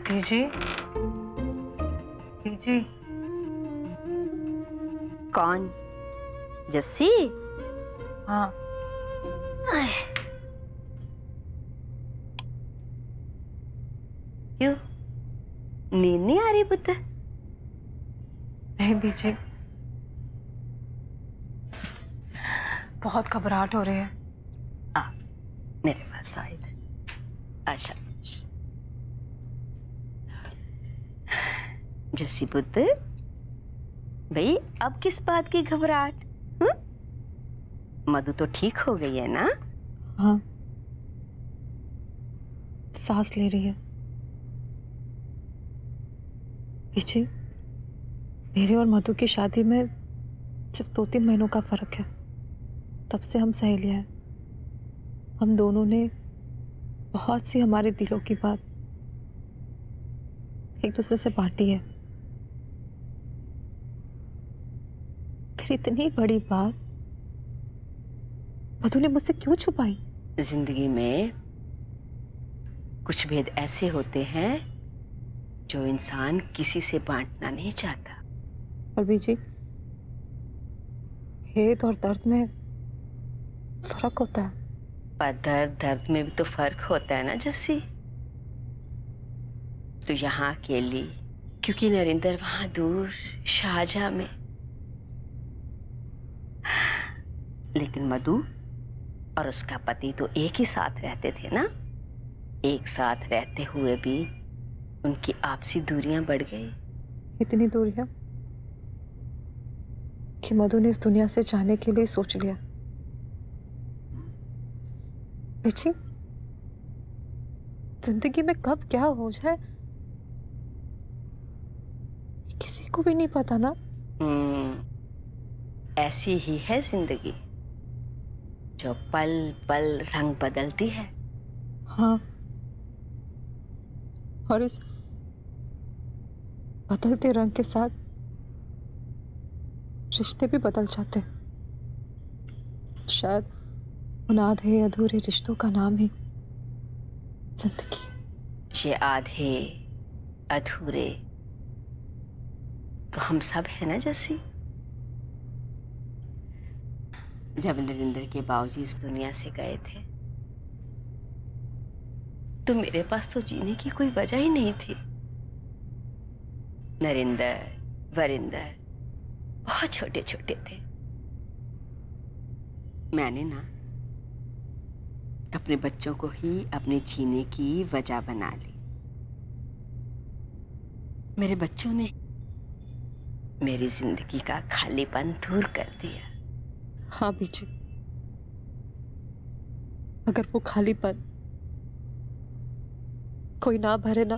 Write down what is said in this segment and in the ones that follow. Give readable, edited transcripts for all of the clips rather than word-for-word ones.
PG, PG. कौन? जस्सी? हाँ। क्यों, नींद नहीं आ रही पुत्र? नहीं पीजी, बहुत घबराहट हो रही है। आ, मेरे पास आ इधर। अच्छा जस्सी पुत्र, भाई अब किस बात की घबराहट? मधु तो ठीक हो गई है ना? हाँ, सांस ले रही है। पीछे मेरे और मधु की शादी में सिर्फ 2-3 महीनों का फर्क है। तब से हम सहेलियां हैं। हम दोनों ने बहुत सी हमारे दिलों की बात एक दूसरे से बांटी है। फिर इतनी बड़ी बात मधु ने मुझसे क्यों छुपाई? जिंदगी में कुछ भेद ऐसे होते हैं जो इंसान किसी से बांटना नहीं चाहता। और बीजी, भेद और दर्द में फर्क होता है। पर दर्द में भी तो फर्क होता है ना जस्सी। तो यहाँ अकेली क्योंकि नरेंद्र वहां दूर शाहजहां में, लेकिन मधु और उसका पति तो एक ही साथ रहते थे ना। एक साथ रहते हुए भी उनकी आपसी दूरियां बढ़ गई। इतनी दूरियां कि मधु ने इस दुनिया से जाने के लिए सोच लिया। पिछी, जिंदगी में कब क्या हो जाए किसी को भी नहीं पता ना। ऐसी ही है जिंदगी, जो पल पल रंग बदलती है। हाँ, और इस बदलते रंग के साथ रिश्ते भी बदल जाते। शायद उन आधे अधूरे रिश्तों का नाम ही जिंदगी है। ये आधे अधूरे तो हम सब है ना जस्सी। जब नरेंद्र के बाबूजी इस दुनिया से गए थे तो मेरे पास तो जीने की कोई वजह ही नहीं थी। नरेंद्र वरिंदर बहुत छोटे छोटे थे। मैंने ना अपने बच्चों को ही अपने जीने की वजह बना ली। मेरे बच्चों ने मेरी जिंदगी का खालीपन दूर कर दिया। हाँ बीजी, अगर वो खालीपन कोई ना भरे ना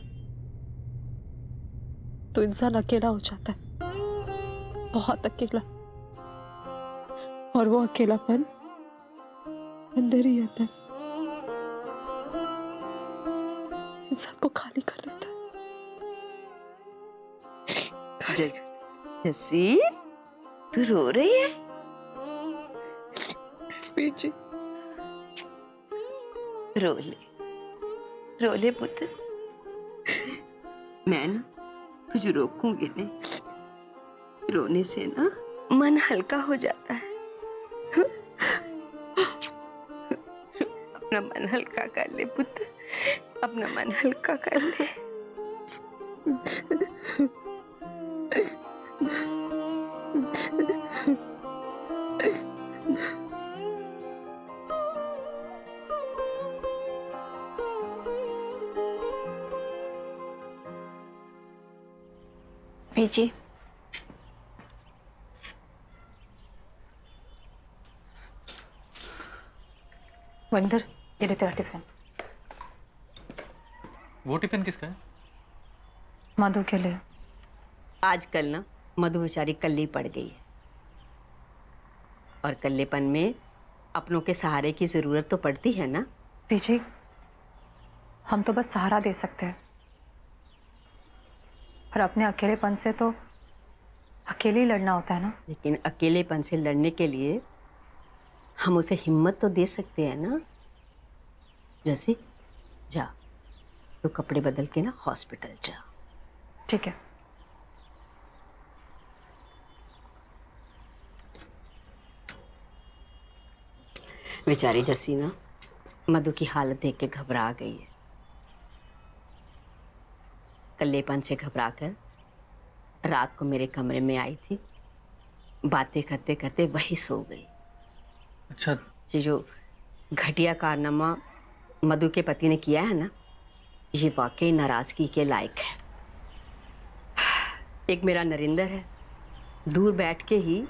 तो इंसान अकेला हो जाता है, बहुत अकेला। और वो अकेलापन अंदर ही आता है, इंसान को खाली कर देता है। जस्सी, तू रो रही है? बीजी, रो ले पुत्र। मैं ना तुझे रोकूंगी नहीं। रोने से ना मन हल्का हो जाता है। अपना मन हल्का कर ले पुत्र, अपना मन हल्का कर ले। बीजी, वरिंदर, ये ले तेरा टिफिन। वो टिफिन किसका है? मधु के लिए। आजकल ना मधु बेचारी कल्ली पड़ गई है, और कल्लेपन में अपनों के सहारे की जरूरत तो पड़ती है ना। बीजी, हम तो बस सहारा दे सकते हैं, और अपने अकेलेपन से तो अकेले ही लड़ना होता है ना। लेकिन अकेलेपन से लड़ने के लिए हम उसे हिम्मत तो दे सकते हैं ना। जैसे जा तो कपड़े बदल के ना हॉस्पिटल जा। ठीक है। बेचारी जस्सी ना मधु की हालत देख के घबरा गई है। कल्लेपन से घबरा कर रात को मेरे कमरे में आई थी, बातें करते करते वही सो गई। अच्छा, ये जो घटिया कारनामा मधु के पति ने किया है ना, ये वाकई नाराजगी के लायक है। एक मेरा नरेंद्र है, दूर बैठ के ही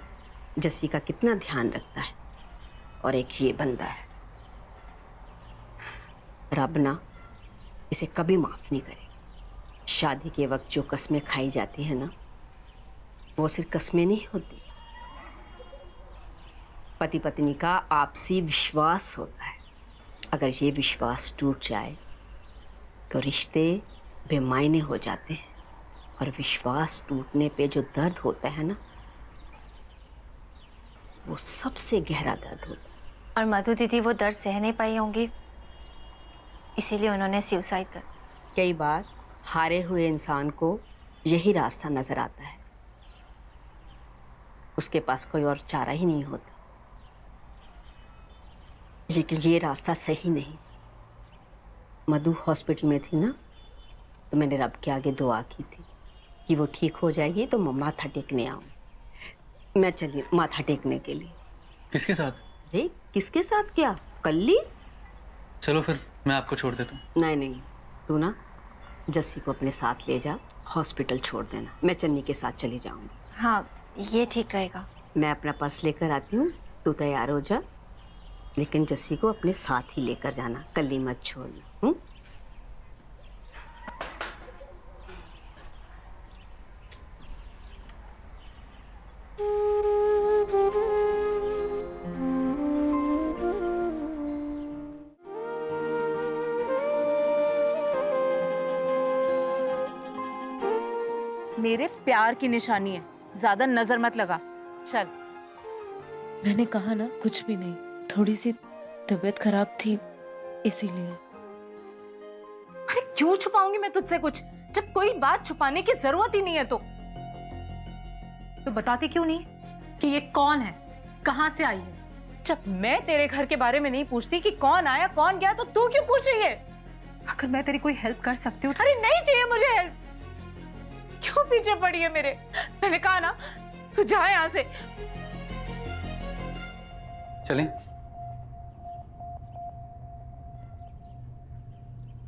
जस्सी का कितना ध्यान रखता है, और एक ये बंदा है। रब ना इसे कभी माफ नहीं करे। शादी के वक्त जो कस्में खाई जाती है ना, वो सिर्फ कस्में नहीं होती, पति पत्नी का आपसी विश्वास होता है। अगर ये विश्वास टूट जाए तो रिश्ते बेमायने हो जाते हैं, और विश्वास टूटने पे जो दर्द होता है ना, वो सबसे गहरा दर्द होता है। और मधु दीदी वो दर्द सह नहीं पाई होंगी, इसीलिए उन्होंने सुसाइड कर। कई बार हारे हुए इंसान को यही रास्ता नजर आता है, उसके पास कोई और चारा ही नहीं होता। लेकिन ये रास्ता सही नहीं। मधु हॉस्पिटल में थी ना, तो मैंने रब के आगे दुआ की थी कि वो ठीक हो जाएगी तो मैं माथा टेकने आऊँ। मैं चली माथा टेकने के लिए। किसके साथ? अरे किसके साथ क्या, कल्ली? चलो फिर मैं आपको छोड़ देता हूँ। नहीं नहीं, तू ना जस्सी को अपने साथ ले जा, हॉस्पिटल छोड़ देना। मैं चन्नी के साथ चली जाऊंगी। हाँ, ये ठीक रहेगा। मैं अपना पर्स लेकर आती हूँ, तू तैयार हो जा, लेकिन जस्सी को अपने साथ ही लेकर जाना, कल्ली मत छोड़ना। मेरे प्यार की निशानी है, ज्यादा नजर मत लगा। चल। मैंने कहा ना, कुछ भी नहीं, थोड़ी सी तबीयत खराब थी इसीलिए। अरे क्यों छुपाऊंगी मैं तुझसे कुछ, जब कोई बात छुपाने की जरूरत ही नहीं है। तो बताती क्यों नहीं कि ये कौन है, कहां से आई है? जब मैं तेरे घर के बारे में नहीं पूछती कि कौन आया कौन गया, तो तू क्यों पूछ रही है? अगर मैं तेरी कोई हेल्प कर सकती हूँ। अरे नहीं चाहिए मुझे हेल्प। क्यों पीछे पड़ी है मेरे? मैंने कहा ना, तू जा यहां से। चलें?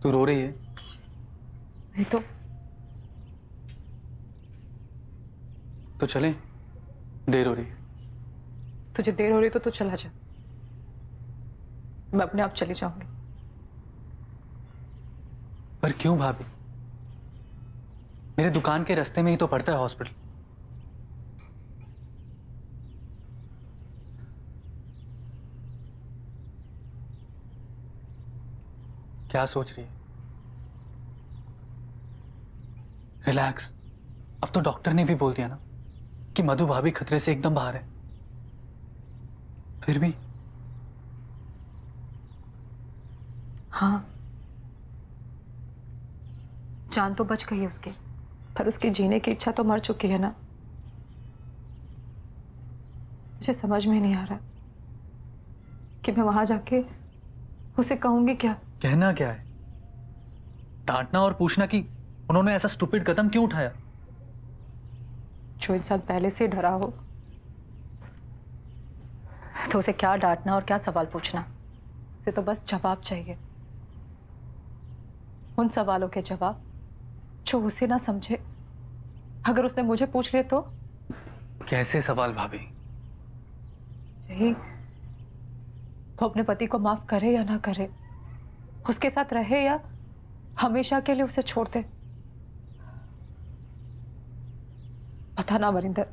तू रो रही है? नहीं तो चलें, देर हो रही है। तुझे देर हो रही तो तू चला जा, मैं अपने आप चली जाऊंगी। पर क्यों भाभी? मेरे दुकान के रास्ते में ही तो पड़ता है हॉस्पिटल। क्या सोच रही है? रिलैक्स। अब तो डॉक्टर ने भी बोल दिया ना कि मधु भाभी खतरे से एकदम बाहर है। फिर भी हाँ, जान तो बच गई है उसकी, पर उसकी जीने की इच्छा तो मर चुकी है ना। मुझे समझ में नहीं आ रहा कि मैं वहां जाके उसे कहूंगी क्या। कहना क्या है? डांटना और पूछना कि उन्होंने ऐसा स्टूपिड कदम क्यों उठाया। जो इंसान पहले से डरा हो तो उसे क्या डांटना और क्या सवाल पूछना। उसे तो बस जवाब चाहिए, उन सवालों के जवाब जो उसे ना समझे। अगर उसने मुझे पूछ लिया तो? कैसे सवाल भाभी? यही, वो अपने पति को माफ करे या ना करे, उसके साथ रहे या हमेशा के लिए उसे छोड़ दे। पता ना वरिंदर,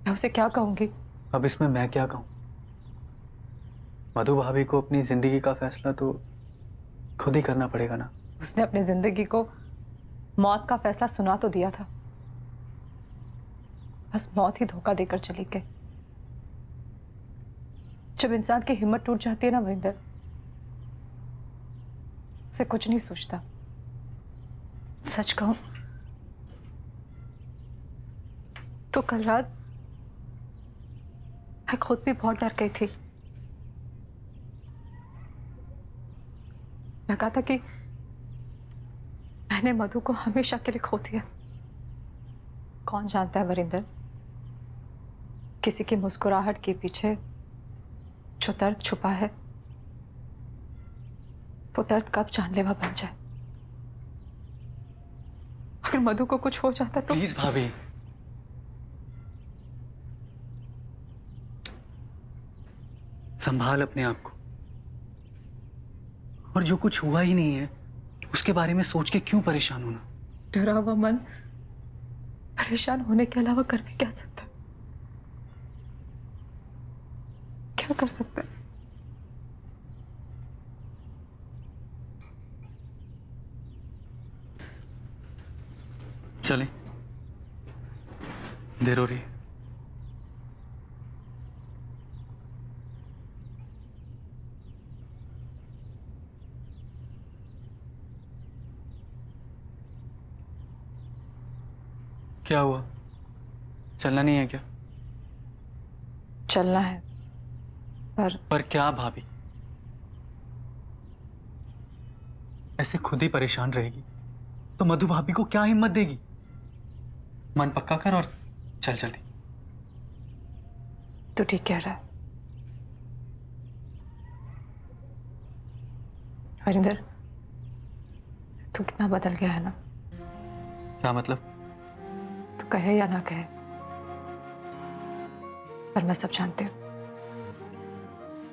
मैं उसे क्या कहूंगी। अब इसमें मैं क्या कहूं? मधु भाभी को अपनी जिंदगी का फैसला तो खुद ही करना पड़ेगा ना। उसने अपनी जिंदगी को मौत का फैसला सुना तो दिया था, बस मौत ही धोखा देकर चली गई। जब इंसान की हिम्मत टूट जाती है ना वरिंदर, से कुछ नहीं सोचता। सच कहूं तो कल रात मैं खुद भी बहुत डर गई थी। लगा था कि मैंने मधु को हमेशा के लिए खो दिया। कौन जानता है वरिंदर, किसी की मुस्कुराहट के पीछे जो दर्द छुपा है वो दर्द कब जानलेवा बन जाए। अगर मधु को कुछ हो जाता तो। प्लीज भाभी, संभाल अपने आप को। और जो कुछ हुआ ही नहीं है उसके बारे में सोच के क्यों परेशान होना। डरा हुआ मन परेशान होने के अलावा कर भी क्या सकता है? क्या कर सकता है? चलें, देर हो रही है। क्या हुआ, चलना नहीं है क्या? चलना है पर क्या भाभी? ऐसे खुद ही परेशान रहेगी तो मधु भाभी को क्या हिम्मत देगी? मन पक्का कर और चल जल्दी। तो ठीक कह रहा है हरिंदर। तू कितना बदल गया है ना। क्या मतलब? तू कहे या ना कहे पर मैं सब जानती हूँ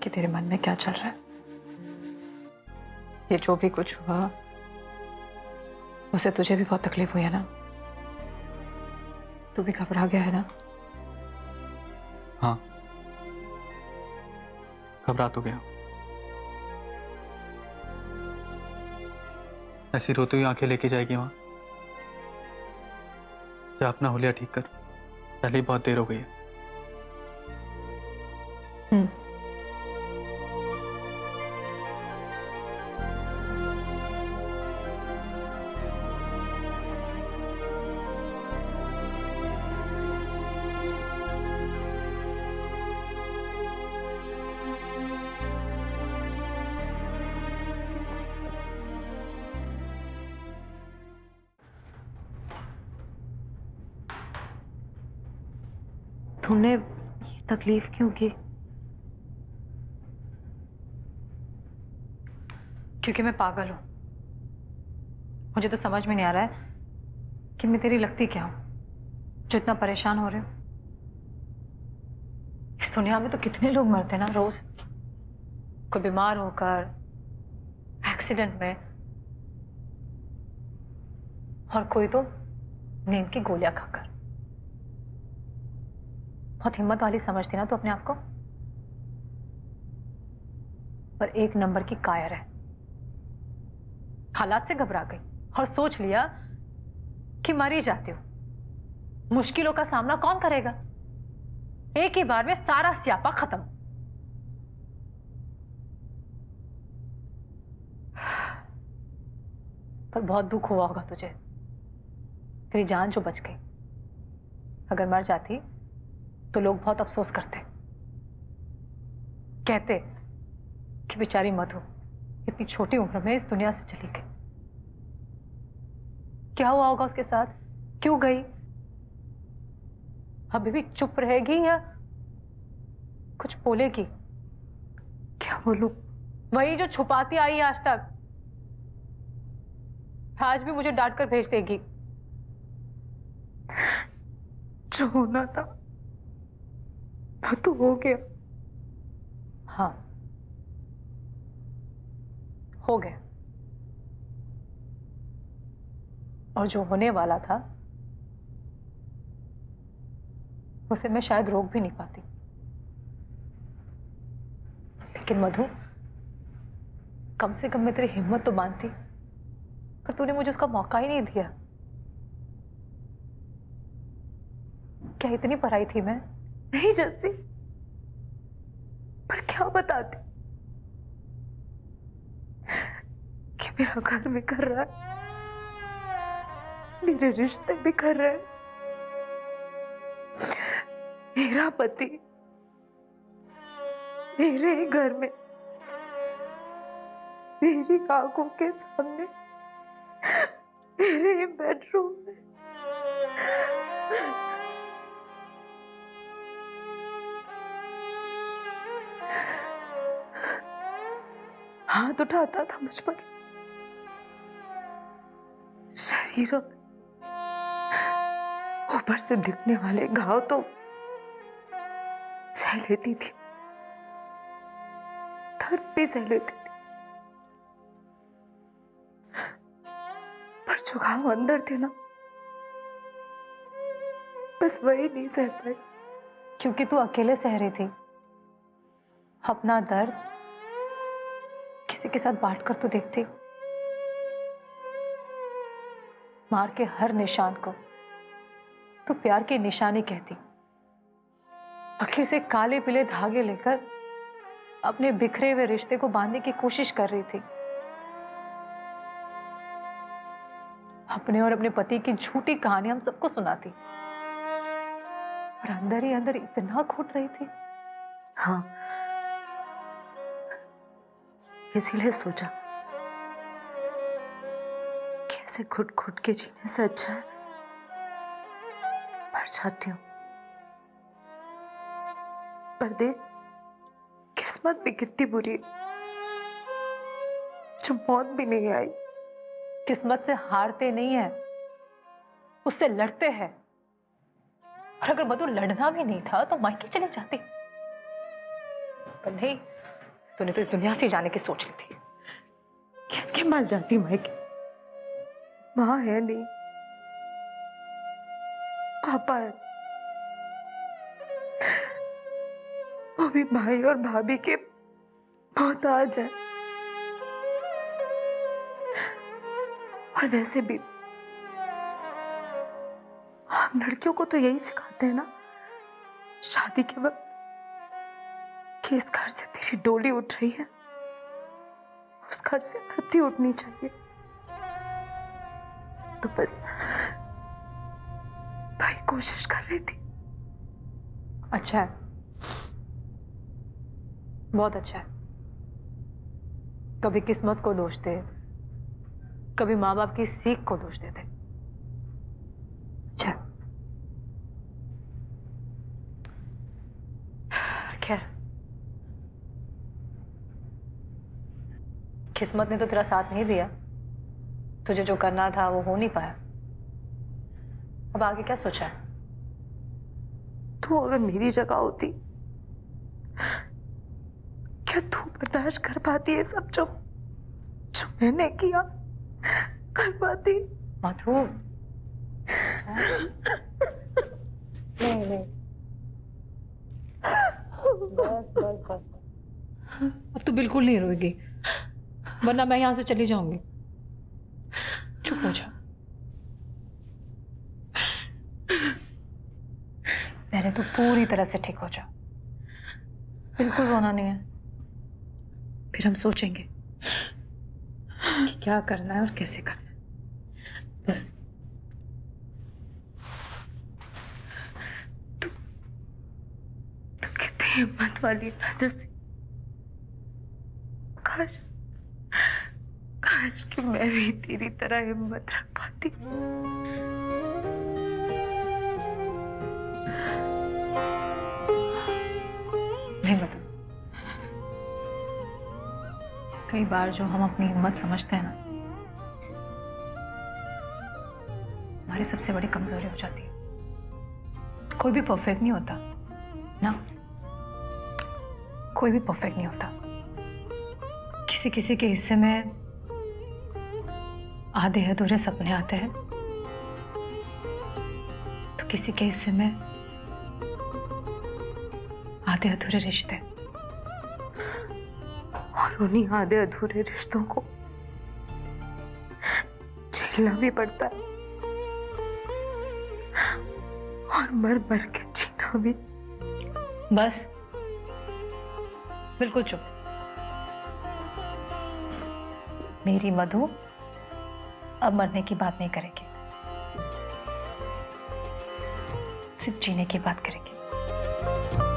कि तेरे मन में क्या चल रहा है। ये जो भी कुछ हुआ उसे तुझे भी बहुत तकलीफ हुई है ना। तू भी घबरा गया है ना। हाँ, घबरा तो गया। ऐसी रोती हुई आंखें लेके जाएगी वहां? जा अपना हुलिया ठीक कर, पहले ही बहुत देर हो गई है। तूने ये तकलीफ क्यों की? क्योंकि मैं पागल हूं। मुझे तो समझ में नहीं आ रहा है कि मैं तेरी लगती क्या हूं जो इतना परेशान हो रहे हो। इस दुनिया में तो कितने लोग मरते हैं ना रोज, कोई बीमार होकर, एक्सीडेंट में, और कोई तो नींद की गोलियां खाकर। बहुत हिम्मत वाली समझती ना तू अपने आप को, पर एक नंबर की कायर है। हालात से घबरा गई और सोच लिया कि मर ही जाती हूं। मुश्किलों का सामना कौन करेगा? एक ही बार में सारा स्यापा खत्म। पर बहुत दुख हुआ होगा तुझे, तेरी जान जो बच गई। अगर मर जाती तो लोग बहुत अफसोस करते, कहते कि बेचारी मधु इतनी छोटी उम्र में इस दुनिया से चली गई। क्या हुआ होगा उसके साथ? क्यों गई? अभी भी चुप रहेगी या कुछ बोलेगी? क्या बोलूं? वही जो छुपाती आई आज तक, आज भी मुझे डांट कर भेज देगी। जो होना था वो तो हो गया। हाँ, हो गया। और जो होने वाला था उसे मैं शायद रोक भी नहीं पाती। लेकिन मधु, कम से कम मैं तेरी हिम्मत तो बांधती, पर तूने मुझे उसका मौका ही नहीं दिया। क्या इतनी पराई थी मैं? नहीं जैसी, पर क्या बताती कि मेरा घर बिखर रहा है, मेरे रिश्ते बिखर रहे हैं, मेरा पति मेरे ही घर में मेरी आंखों के सामने मेरे ही बेडरूम में हाथ उठाता था मुझ पर, शरीरों में ऊपर से दिखने वाले घाव तो सह लेती थी, दर्द भी सह लेती थी, पर जो घाव अंदर थे ना, बस वही नहीं सह पाई। क्योंकि तू अकेले सह रही थी। अपना दर्द किसी के साथ बांट कर तो देखती। मार के हर निशान को तू प्यार की निशानी कहती। आखिर से काले पीले धागे लेकर अपने बिखरे हुए रिश्ते को बांधने की कोशिश कर रही थी। अपने और अपने पति की झूठी कहानी हम सबको सुनाती और अंदर ही अंदर इतना घुट रही थी। हाँ, इसीलिए सोचा कैसे घुट घुट के जीने से अच्छा है मर जाती हूँ। पर देख, किस्मत भी कितनी बुरी है, जो मौत भी नहीं आई। किस्मत से हारते नहीं है, उससे लड़ते हैं। और अगर मधु लड़ना भी नहीं था तो मायके चली जाती, पर नहीं, तूने तो इस दुनिया से जाने की सोच ली थी। किसके पास जाती मायके? माँ है नहीं, पापा है, वो भी भाई और भाभी के मोहताज है। और वैसे भी हम लड़कियों को तो यही सिखाते हैं ना शादी के वक्त, कि इस घर से तेरी डोली उठ रही है, उस घर से अर्थी उठनी चाहिए। तो बस भाई कोशिश कर रही थी। अच्छा है, बहुत अच्छा है। कभी किस्मत को दोष दे, कभी माँ बाप की सीख को दोष देते। अच्छा, खैर, किस्मत ने तो तेरा साथ नहीं दिया। तुझे जो करना था वो हो नहीं पाया। अब आगे क्या सोचा है? तू अगर मेरी जगह होती, क्या तू बर्दाश्त कर पाती है सब जो मैंने किया? कर पाती? मधु, नहीं नहीं, बस बस बस, अब तो बिल्कुल नहीं रोएगी, वरना मैं यहां से चली जाऊंगी। चुप हो जा। पहले तो पूरी तरह से ठीक हो जा, बिल्कुल रोना नहीं है। फिर हम सोचेंगे कि क्या करना है और कैसे करना है। बस तू कितनी हिम्मत वाली राजसी। काश काश कि मैं भी तेरी तरह हिम्मत रख पाती। नहीं मधु, कई बार जो हम अपनी हिम्मत समझते हैं ना, हमारी सबसे बड़ी कमजोरी हो जाती है। कोई भी परफेक्ट नहीं होता ना, कोई भी परफेक्ट नहीं होता। किसी किसी के हिस्से में आधे अधूरे सपने आते हैं, तो किसी के हिस्से में आधे अधूरे रिश्ते। और उन्हीं आधे अधूरे रिश्तों को झेलना भी पड़ता है, और मर मर के जीना भी। बस बिल्कुल चुप। मेरी मधु अब मरने की बात नहीं करेगी, सिर्फ जीने की बात करेगी।